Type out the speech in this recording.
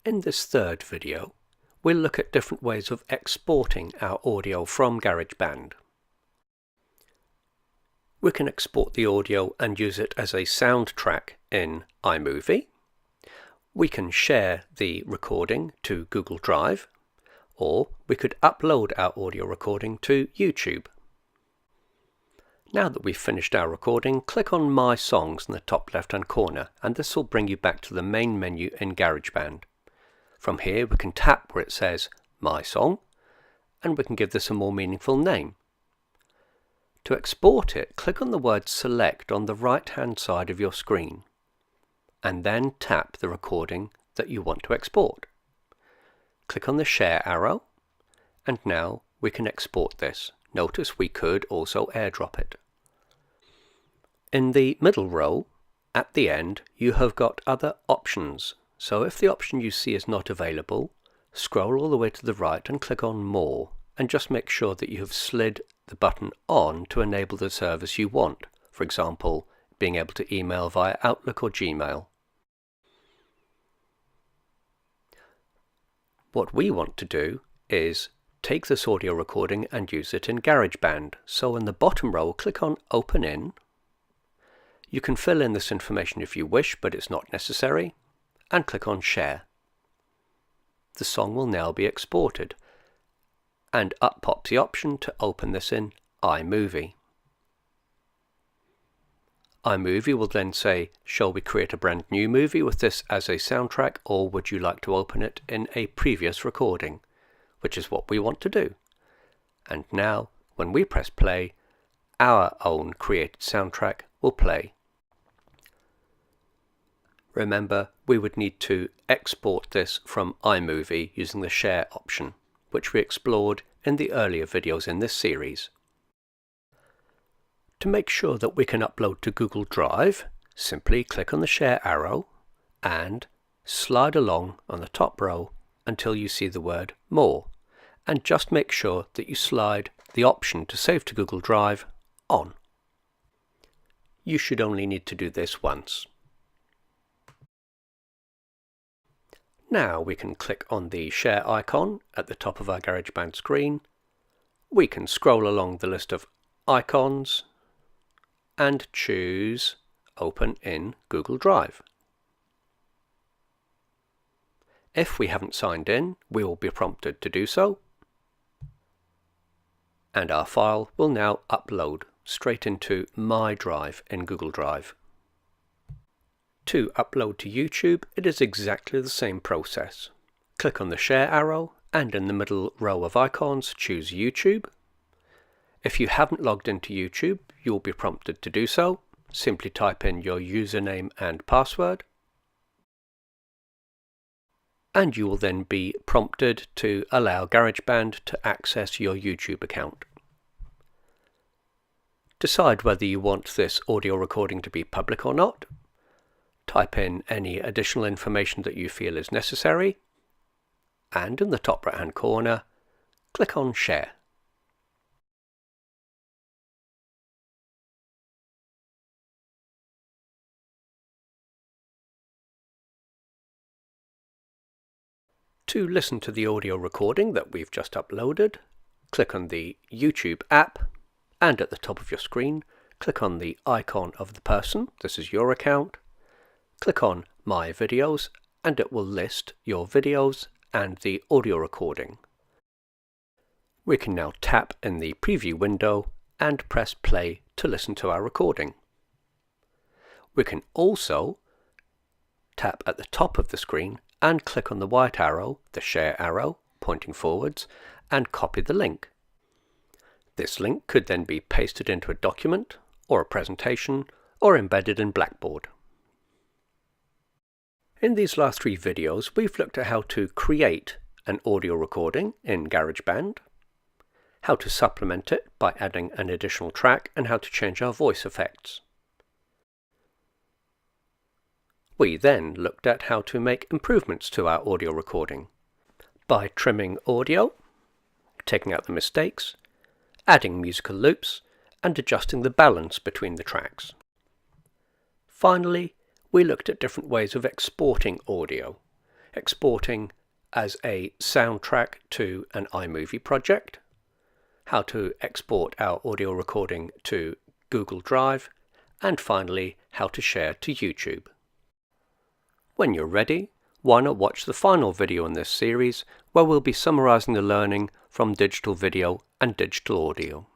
In this third video, we'll look at different ways of exporting our audio from Garageband. We can export the audio and use it as a soundtrack in iMovie. We can share the recording to Google Drive, or we could upload our audio recording to YouTube. Now that we've finished our recording, click on My Songs in the top left-hand corner, and this will bring you back to the main menu in Garageband. From here we can tap where it says My Song, and we can give this a more meaningful name. To export it, click on the word Select on the right-hand side of your screen, and then tap the recording that you want to export. Click on the Share arrow, and now we can export this. Notice we could also airdrop it. In the middle row, at the end, you have got other options. So if the option you see is not available, scroll all the way to the right and click on More, and just make sure that you have slid the button on to enable the service you want. For example, being able to email via Outlook or Gmail. What we want to do is take this audio recording and use it in Garageband. So in the bottom row, click on Open In. You can fill in this information if you wish, but it's not necessary, and click on Share. The song will now be exported, and up pops the option to open this in iMovie. iMovie will then say, shall we create a brand new movie with this as a soundtrack, or would you like to open it in a previous recording? Which is what we want to do. And now, when we press play, our own created soundtrack will play. Remember, we would need to export this from iMovie using the Share option, which we explored in the earlier videos in this series. To make sure that we can upload to Google Drive, simply click on the Share arrow and slide along on the top row until you see the word More, and just make sure that you slide the option to save to Google Drive on. You should only need to do this once. Now we can click on the Share icon at the top of our Garageband screen. We can scroll along the list of icons and choose Open in Google Drive. If we haven't signed in, we will be prompted to do so, and our file will now upload straight into My Drive in Google Drive. To upload to YouTube, it is exactly the same process. Click on the Share arrow, and in the middle row of icons, choose YouTube. If you haven't logged into YouTube, you will be prompted to do so. Simply type in your username and password, and you will then be prompted to allow Garageband to access your YouTube account. Decide whether you want this audio recording to be public or not. Type in any additional information that you feel is necessary, and in the top right hand corner, click on Share. To listen to the audio recording that we've just uploaded, click on the YouTube app, and at the top of your screen, click on the icon of the person. This is your account. Click on My Videos, and it will list your videos and the audio recording. We can now tap in the preview window and press play to listen to our recording. We can also tap at the top of the screen and click on the white arrow, the Share arrow, pointing forwards, and copy the link. This link could then be pasted into a document, or a presentation, or embedded in Blackboard. In these last three videos, we've looked at how to create an audio recording in Garageband, how to supplement it by adding an additional track, and how to change our voice effects. We then looked at how to make improvements to our audio recording by trimming audio, taking out the mistakes, adding musical loops, and adjusting the balance between the tracks. Finally, we looked at different ways of exporting audio. exporting as a soundtrack to an iMovie project, how to export our audio recording to Google Drive, and finally how to share to YouTube. When you're ready, why not watch the final video in this series where we'll be summarizing the learning from digital video and digital audio.